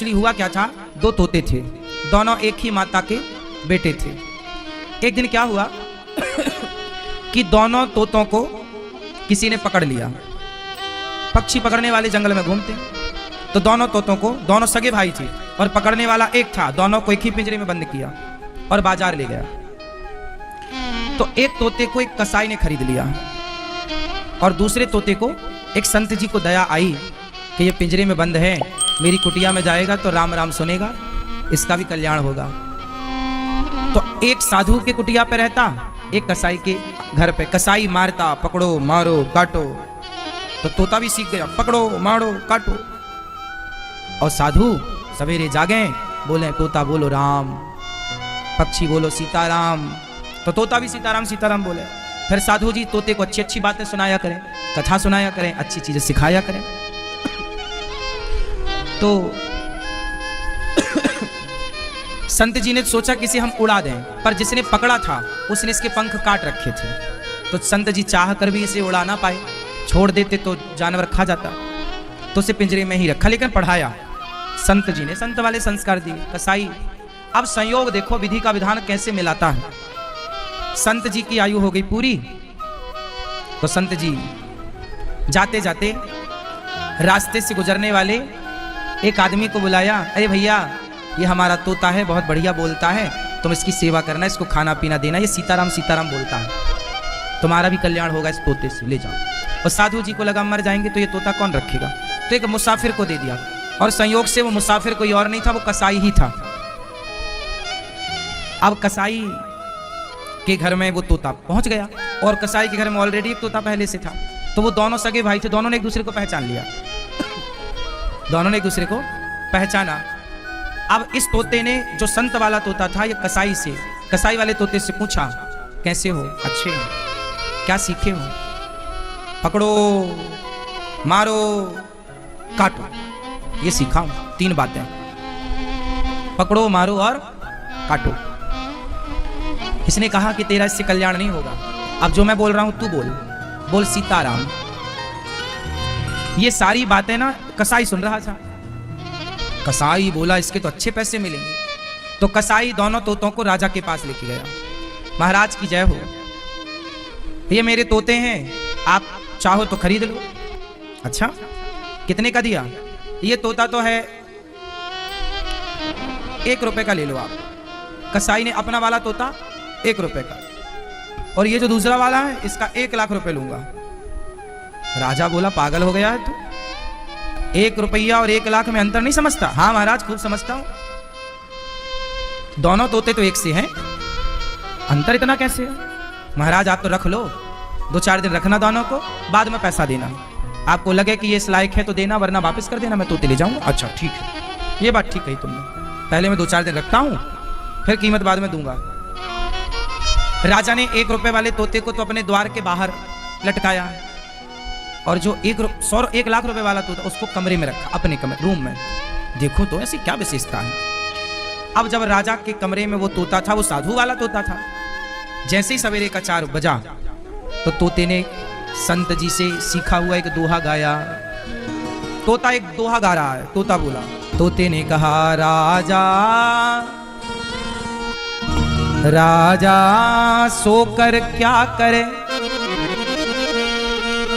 Actually हुआ क्या था, दो तोते थे, दोनों एक ही माता के बेटे थे। एक दिन क्या हुआ कि दोनों तोतों को किसी ने पकड़ लिया। पक्षी पकड़ने वाले जंगल में घूमते, तो दोनों तोतों को, दोनों सगे भाई थे और पकड़ने वाला एक था, दोनों को एक ही पिंजरे में बंद किया और बाजार ले गया। तो एक तोते को एक कसाई ने खरीद लिया और दूसरे तोते को एक संत जी को दया आई कि ये पिंजरे में बंद है, मेरी कुटिया में जाएगा तो राम राम सुनेगा, इसका भी कल्याण होगा। तो एक साधु के कुटिया पे रहता, एक कसाई के घर पे। कसाई मारता, पकड़ो मारो काटो, तो तोता भी सीख गया, पकड़ो मारो काटो। और साधु सवेरे जागे, बोले तोता बोलो राम, पक्षी बोलो सीताराम, तो तोता भी सीताराम सीताराम बोले। फिर साधु जी तोते को अच्छी अच्छी बातें सुनाया करें, कथा सुनाया करें, अच्छी चीजें सिखाया करें। तो संत जी ने सोचा किसी हम उड़ा दें, पर जिसने पकड़ा था उसने इसके पंख काट रखे थे, तो संत जी चाह कर भी इसे उड़ा ना पाए, छोड़ देते तो जानवर खा जाता, तो उसे पिंजरे में ही रखा, लेकिन पढ़ाया संत जी ने, संत वाले संस्कार दिए। कसाई, अब संयोग देखो विधि का विधान कैसे मिलाता है। संत जी की आयु हो गई पूरी, तो संत जी जाते जाते रास्ते से गुजरने वाले एक आदमी को बुलाया, अरे भैया ये हमारा तोता है, बहुत बढ़िया बोलता है, तुम इसकी सेवा करना, इसको खाना पीना देना, ये सीताराम सीताराम बोलता है, तुम्हारा भी कल्याण होगा इस तोते से, ले जाओ। और साधु जी को लगा मर जाएंगे तो ये तोता कौन रखेगा, तो एक मुसाफिर को दे दिया। और संयोग से वो मुसाफिर कोई और नहीं था, वो कसाई ही था। अब कसाई के घर में वो तोता पहुंच गया, और कसाई के घर में ऑलरेडी एक तोता पहले से था, तो वो दोनों सगे भाई थे, दोनों ने एक दूसरे को पहचान लिया, दोनों ने एक दूसरे को पहचाना। अब इस तोते ने, जो संत वाला तोता था, ये कसाई वाले तोते से पूछा, कैसे हो, अच्छे हो, क्या सीखे हो, पकड़ो मारो काटो, ये सीखा हूं, 3 बातें, पकड़ो मारो और काटो। इसने कहा कि तेरा इससे कल्याण नहीं होगा, अब जो मैं बोल रहा हूं तू बोल सीताराम। ये सारी बातें ना कसाई सुन रहा था। कसाई बोला इसके तो अच्छे पैसे मिलेंगे, तो कसाई दोनों तोतों को राजा के पास लेके गया। महाराज की जय हो, ये मेरे तोते हैं, आप चाहो तो खरीद लो। अच्छा कितने का दिया, ये तोता तो है 1 रुपए का, ले लो आप। कसाई ने अपना वाला तोता 1 रुपए का, और ये जो दूसरा वाला है इसका 1 लाख रुपए लूंगा। राजा बोला पागल हो गया है तू, 1 रुपया और 1 लाख में अंतर नहीं समझता? हाँ महाराज खूब समझता हूं, दोनों तोते तो एक से हैं, अंतर इतना कैसे है? महाराज आप तो रख लो, 2-4 दिन रखना दोनों को, बाद में पैसा देना, आपको लगे कि ये इस लायक है तो देना, वरना वापस कर देना, मैं तोते ले जाऊंगा। अच्छा ठीक है, ये बात ठीक कही तुमने, पहले मैं 2-4 दिन रखता हूं, फिर कीमत बाद में दूंगा। राजा ने 1 रुपए वाले तोते को तो अपने द्वार के बाहर लटकाया, और जो 1 लाख रुपए वाला तोता उसको कमरे में रखा, अपने कमरे रूम में। देखो तो ऐसी क्या विशेषता है। अब जब राजा के कमरे में वो तोता था, वो साधु वाला तोता था, जैसे ही सवेरे का 4 बजा तो तोते ने संत जी से सीखा हुआ एक दोहा गाया। तोता एक दोहा गा रहा है, तोता बोला, तोते ने कहा राजा राजा सोकर क्या करे,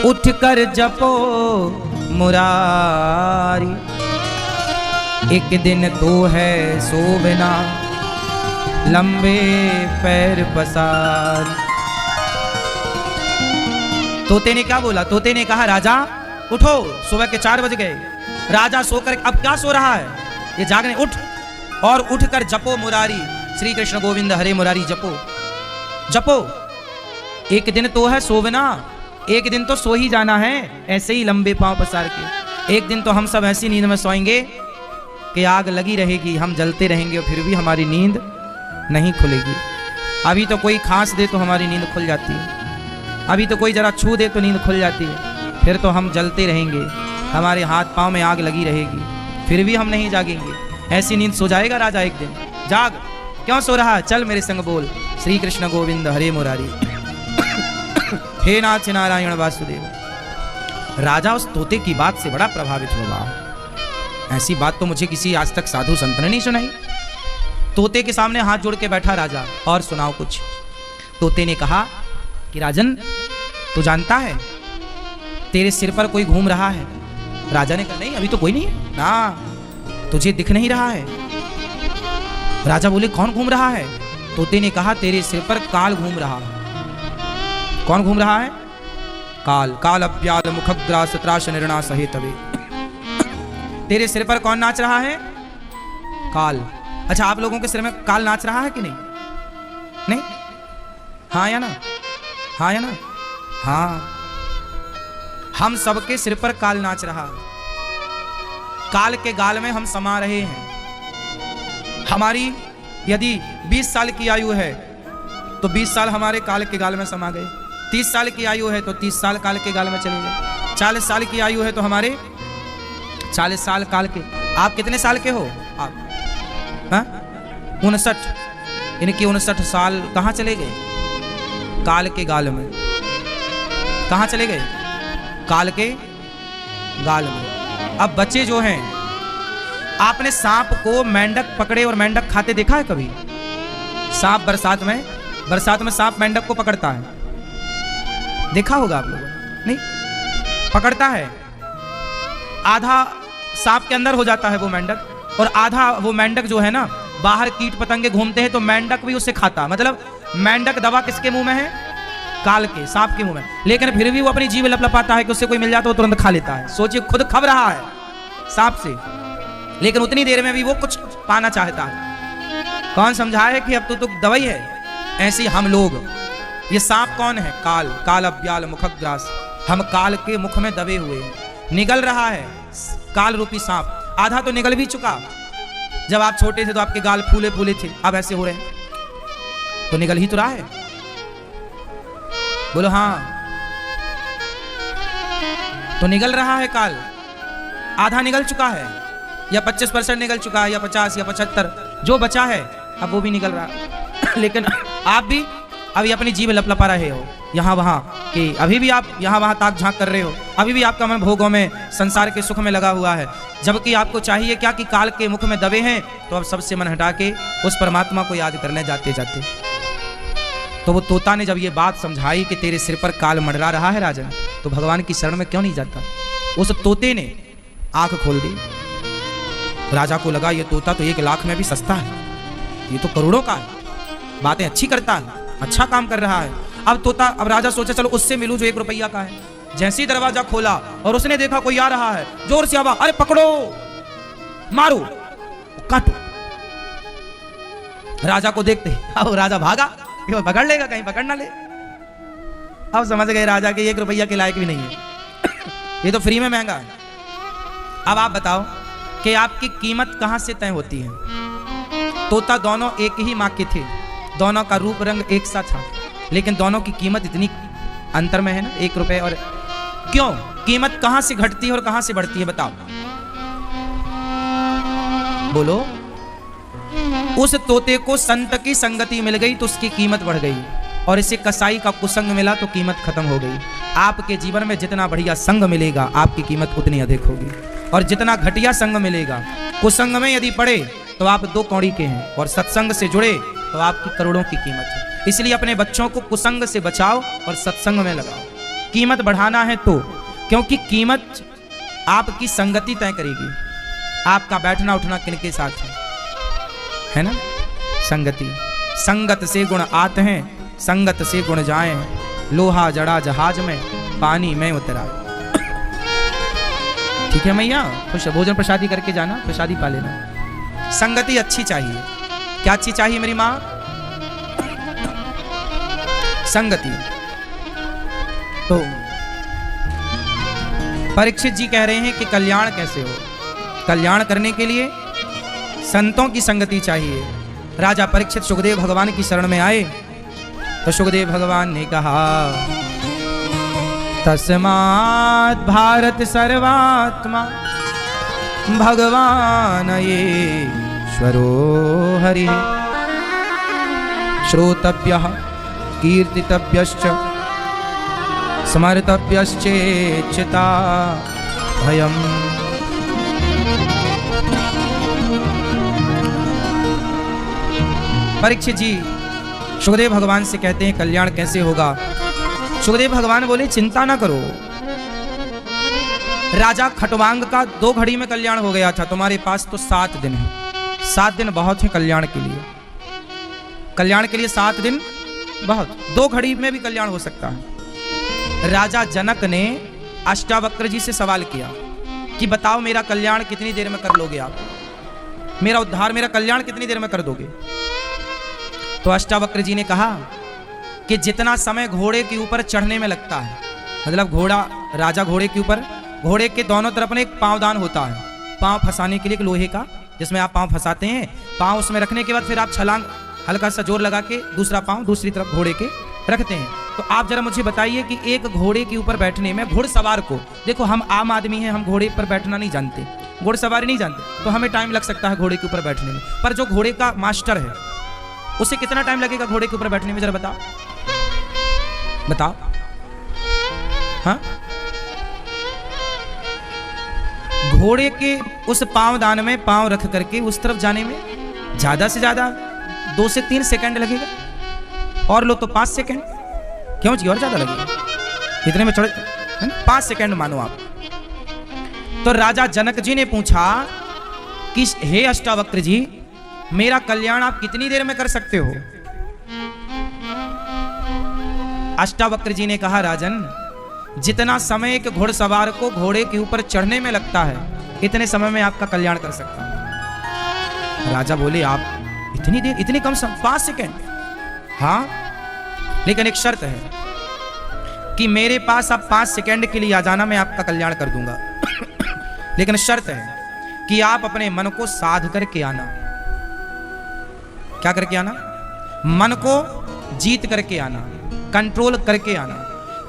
उठ कर जपो मुरारी, एक दिन तो है सो बिना लंबे पैर पसार। तोते ने क्या बोला, तोते ने कहा राजा उठो, सुबह के 4 बज गए, राजा सोकर अब क्या सो रहा है, ये जागने, उठ और उठ कर जपो मुरारी, श्री कृष्ण गोविंद हरे मुरारी जपो जपो, एक दिन तो है सो बिना, एक दिन तो सो ही जाना है, ऐसे ही लंबे पांव पसार के। एक दिन तो हम सब ऐसी नींद में सोएंगे कि आग लगी रहेगी, हम जलते रहेंगे और फिर भी हमारी नींद नहीं खुलेगी। अभी तो कोई खांस दे तो हमारी नींद खुल जाती है, अभी तो कोई जरा छू दे तो नींद खुल जाती है, फिर तो हम जलते रहेंगे, हमारे हाथ पांव में आग लगी रहेगी, फिर भी हम नहीं जागेंगे। ऐसी नींद सो जाएगा राजा एक दिन। जाग, क्यों सो रहा है, चल मेरे संग बोल, श्री कृष्ण गोविंद हरे मुरारी, हे नाथ नारायण वासुदेव। राजा उस तोते की बात से बड़ा प्रभावित हुआ ऐसी बात तो मुझे किसी आज तक साधु संत ने नहीं सुनाई। तोते के सामने हाथ जोड़ के बैठा राजा, और सुनाओ कुछ। तोते ने कहा कि राजन, तू जानता है तेरे सिर पर कोई घूम रहा है? राजा ने कहा नहीं, अभी तो कोई नहीं है ना, तुझे दिख नहीं रहा है। राजा बोले कौन घूम रहा है? तोते ने कहा तेरे सिर पर काल घूम रहा है। कौन घूम रहा है? काल। काल अव्याल मुखग्रास त्रास निर्णा सहितवे। तेरे सिर पर कौन नाच रहा है? काल। अच्छा, आप लोगों के सिर में काल नाच रहा है कि नहीं? नहीं? हाँ या ना? हाँ या ना? हाँ, हम सबके सिर पर काल नाच रहा है। काल के गाल में हम समा रहे हैं। हमारी यदि 20 साल की आयु है तो 20 साल हमारे काल के गाल में समा गए। 30 साल की आयु है तो 30 साल काल के गाल में चले गए। 40 साल की आयु है तो हमारे 40 साल काल के। आप कितने साल के हो? आप 59। इनके 59 साल कहाँ चले गए? काल के गाल में। कहाँ चले गए? काल के गाल में। अब बच्चे जो हैं, आपने सांप को मेंढक पकड़े और मेंढक खाते देखा है कभी? सांप बरसात में सांप मेंढक को पकड़ता है, देखा होगा आप लोगों ने? नहीं, पकड़ता है। आधा सांप के अंदर हो जाता है वो मेंढक, और आधा वो मेंढक जो है ना, बाहर कीट पतंगे घूमते हैं तो मेंढक भी उसे खाता। मतलब मेंढक दवा किसके मुंह में है? काल के, सांप के मुंह में। लेकिन फिर भी वो अपनी जीभ लपलपाता है कि उससे कोई मिल जाता है वो तुरंत खा लेता है। सोचिए, खुद खब रहा है सांप से, लेकिन उतनी देर में भी वो कुछ पाना चाहता है। कौन समझाए कि अब तो दवाई है? ऐसे हम लोग, ये सांप कौन है? काल। काल अव्याल मुखग्रास। हम काल के मुख में दबे हुए हैं। निगल रहा है काल रूपी सांप। आधा तो निगल भी चुका। जब आप छोटे थे तो आपके गाल फूले फूले थे, अब ऐसे हो रहे हैं, तो निगल ही तो रहा है। बोलो हाँ, तो निगल रहा है काल। आधा निगल चुका है, या 25% निगल चुका है, या 50 या 75, जो बचा है अब वो भी निगल रहा। लेकिन आप भी अभी अपनी जीभ लपलपा रहे हो यहाँ वहाँ, कि अभी भी आप यहाँ वहाँ ताक झांक कर रहे हो। अभी भी आपका मन भोगों में, संसार के सुख में लगा हुआ है। जबकि आपको चाहिए क्या कि काल के मुख में दबे हैं, तो अब सबसे मन हटा के उस परमात्मा को याद करने जाते जाते। तो वो तोता ने जब ये बात समझाई कि तेरे सिर पर काल मंडरा रहा है राजन, तो भगवान की शरण में क्यों नहीं जाता? उस तोते ने आंख खोल दी। राजा को लगा ये तोता तो 1 लाख में भी सस्ता है, ये तो करोड़ों का है, बातें अच्छी करता है, अच्छा काम कर रहा है। अब राजा सोचा चलो उससे मिलूं जो 1 रुपया का है। जैसे ही दरवाजा खोला और उसने देखा कोई आ रहा है, जोर से आवाज, अरे पकड़ो, मारो, काटो। राजा को देखते अब राजा भागा, वो पकड़ लेगा, कहीं पकड़ ना ले। अब समझ गए राजा के 1 रुपया के लायक भी नहीं है, ये तो फ्री में महंगा है। अब आप बताओ कि आपकी कीमत कहां से तय होती है? तोता दोनों एक ही माँ के थे, दोनों का रूप रंग एक सा था, लेकिन दोनों की कीमत इतनी अंतर में है ना, 1 रुपए। और क्यों? कीमत कहां से घटती है और कहां से बढ़ती है? बताओ, बोलो। उस तोते को संत की संगति मिल गई तो उसकी कीमत बढ़ गई, और इसे कसाई का कुसंग मिला तो कीमत खत्म हो गई। आपके जीवन में जितना बढ़िया संग मिलेगा आपकी कीमत उतनी अधिक होगी, और जितना घटिया संग मिलेगा, कुसंग में यदि पड़े तो आप 2 कौड़ी के हैं, और सत्संग से जुड़े तो आपकी करोड़ों की कीमत है। इसलिए अपने बच्चों को कुसंग से बचाओ और सत्संग में लगाओ। कीमत बढ़ाना है तो, क्योंकि कीमत आपकी संगति तय करेगी। आपका बैठना उठना किनके साथ है ना? संगति। संगत से गुण आते हैं, संगत से गुण जाए हैं। लोहा जड़ा जहाज में, पानी में उतरा। ठीक है मैया, खुश भोजन प्रसादी करके जाना, प्रसादी पा लेना। संगति अच्छी चाहिए। क्या अच्छी चाहिए मेरी माँ? संगति। तो परीक्षित जी कह रहे हैं कि कल्याण कैसे हो? कल्याण करने के लिए संतों की संगति चाहिए। राजा परीक्षित सुखदेव भगवान की शरण में आए तो सुखदेव भगवान ने कहा, तस्मात् भारत सर्वात्मा भगवान ईश्वरो हरि श्रोतव्यः कीर्तितव्यश्च स्मर्तव्यश्चेच्चिता भयम्। परीक्षित जी सुखदेव भगवान से कहते हैं कल्याण कैसे होगा। सुखदेव भगवान बोले चिंता ना करो, राजा खटवांग का 2 घड़ी में कल्याण हो गया था, तुम्हारे पास तो 7 दिन है। 7 दिन बहुत है कल्याण के लिए, कल्याण के लिए 7 दिन बहुत, 2 घड़ी में भी कल्याण हो सकता है। राजा जनक ने अष्टावक्र जी से सवाल किया कि बताओ मेरा कल्याण कितनी देर में कर लोगे आप, मेरा उद्धार, मेरा कल्याण कितनी देर में कर दोगे। तो अष्टावक्र जी ने कहा कि जितना समय घोड़े के ऊपर चढ़ने में लगता है, मतलब घोड़ा, राजा घोड़े के ऊपर, घोड़े के दोनों तरफ में एक पांवदान होता है, पांव फंसाने के लिए, एक लोहे का, जिसमें आप पांव फंसाते हैं, पांव उसमें रखने के बाद फिर आप छलांग हल्का सा जोर लगा के दूसरा पांव दूसरी तरफ घोड़े के रखते हैं। तो आप जरा मुझे बताइए कि एक घोड़े के ऊपर बैठने में घुड़सवार को, देखो हम आम आदमी हैं, हम घोड़े पर बैठना नहीं जानते, घुड़सवारी नहीं जानते, तो हमें टाइम लग सकता है घोड़े के ऊपर बैठने में, पर जो घोड़े का मास्टर है उसे कितना टाइम लगेगा घोड़े के ऊपर बैठने में, जरा बताओ बताओ। हाँ, घोड़े के उस पांवदान में पांव रख करके उस तरफ जाने में ज्यादा से ज्यादा 2 से 3 सेकंड लगेगा, और लो तो 5 सेकंड, क्यों जी और ज्यादा लगेगा, इतने में चढ़ 5 सेकंड मानो आप। तो राजा जनक जी ने पूछा कि हे अष्टावक्र जी, मेरा कल्याण आप कितनी देर में कर सकते हो। अष्टावक्र जी ने कहा राजन, जितना समय एक घुड़सवार को घोड़े के ऊपर चढ़ने में लगता है, इतने समय में आपका कल्याण कर सकता हूं। राजा बोले आप इतनी देर, इतनी कम समय, 5 सेकंड। हाँ, लेकिन एक शर्त है कि मेरे पास आप 5 सेकंड के लिए आ जाना, मैं आपका कल्याण कर दूंगा। लेकिन शर्त है कि आप अपने मन को साध करके आना। क्या करके आना? मन को जीत करके आना, कंट्रोल करके आना।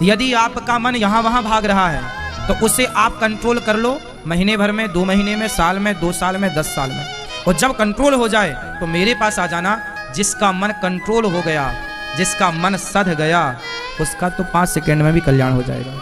यदि आपका मन यहां वहां भाग रहा है तो उसे आप कंट्रोल कर लो, महीने भर में, 2 महीने में, साल में, 2 साल में, 10 साल में। और जब कंट्रोल हो जाए तो मेरे पास आ जाना। जिसका मन कंट्रोल हो गया, जिसका मन सध गया, उसका तो 5 सेकंड में भी कल्याण हो जाएगा।